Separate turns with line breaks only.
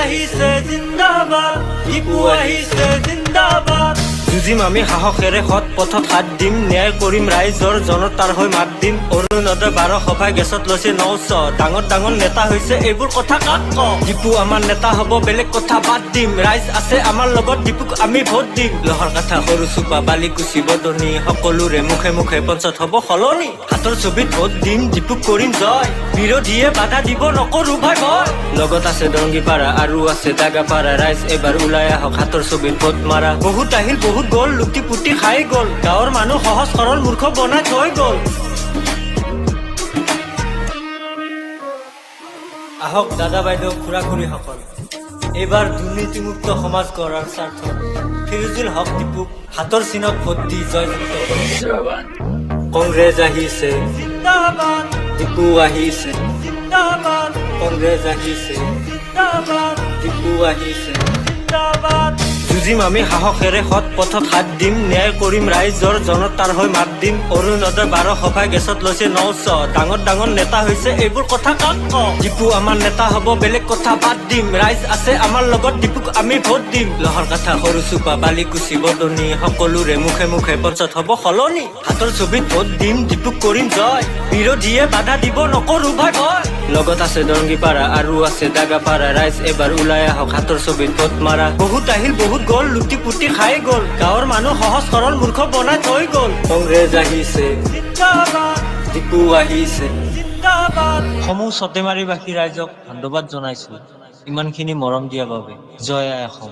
আহিছে জিন্দাবাদ, টিপু আহিছে জিন্দাবাদ। যুঁজিম আমি সাহসেৰে সৎ পথত হাত দিম, ন্যায় কৰিম ৰাইজৰ জনতাৰ হৈ মাত দিম। অৰুণোদয় 12 সভাই গেছত লৈছে 900, ডাঙৰ ডাঙৰ নেতা হৈছে এইবোৰ কথা কাক কওঁ। টিপু আমাৰ নেতা হ'ব বেলেগ কথা বাদ দিম, ৰাইজ আছে আমাৰ লগত টিপুক আমি ভোট দিম। লহৰ কাঠা সৰু চুপা বালিকুচি বদনি সকলোৰে মুখে মুখে পঞ্চায়ত হ'ব সলনি। হাতৰ ছবিত ভোট দিম টিপুক কৰিম জয়, বিৰোধীয়ে বাধা দিব নকৰো ভাই ভয়। লগত আছে দংগীপাৰা আৰু আছে দাগাপাৰা, ৰাইজ এবাৰ ওলাই আহক হাতৰ ছবিত ভোট মাৰা। বহুত আহিল বহুত গ'ল, লুটি পুটি খাই গ'ল, গাঁৱৰ মানুহ সহজ সৰল মূৰ্খ বনাই থৈ গ'ল। আহক দাদা বাইদেউ খুৰা খুৰীসকল, এইবাৰ দুৰ্নীতিমুক্ত সমাজ গঢ়াৰ স্বাৰ্থত ফিৰোজুল হক টিপুক হাতৰ চিনত ভোট দি জয়যুক্ত কৰিম। কংগ্ৰেছ আহিছে জিন্দাবাদ, টিপু আহিছে জিন্দাবাদ, কংগ্ৰেছ আহিছে জিন্দাবাদ, টিপু আহিছে জিন্দাবাদ। যুঁজিম আমি সাহসেৰে সৎ পথত হাত দিম, ন্যায় কৰিম ৰাইজৰ জনতাৰ হৈ মাত দিম। অৰুণোদয় 12 সভাই গেছত লৈছে 900, ডাঙৰ ডাঙৰ নেতা হৈছে এইবোৰ কথা কাক কওঁ। টিপু আমাৰ নেতা হ'ব বেলেগ কথা বাদ দিম, ৰাইজ আছে আমাৰ লগত টিপুক আমি ভোট দিম। লহৰ কাঠা সৰু চুপা বালিকুচি বদনি সকলোৰে মুখে মুখে পঞ্চায়ত হ'ব সলনি। হাতৰ ছবিত ভোট দিম টিপুক কৰিম জয়, বিৰোধীয়ে বাধা দিব নকৰো ভাই ভয়। লগত আছে দংগীপাৰা আৰু আছে দাগাপাৰা, ৰাইজ এবাৰ ওলাই আহক হাতৰ ছবিত ভোট মাৰা। বহুত আহিল বহুত গ'ল, লুটি পুটি খাই গ'ল, গাঁৱৰ মানুহ সহজ সৰল মূৰ্খ বনাই থৈ গ'ল। কংগ্ৰেছ আহিছে জিন্দাবাদ, টিপু আহিছে জিন্দাবাদ। সমূহ চটেমাৰীবাসী ৰাইজক ধন্যবাদ জনাইছো ইমানখিনি মৰম দিয়াৰ বাবে। জয় আই অসম।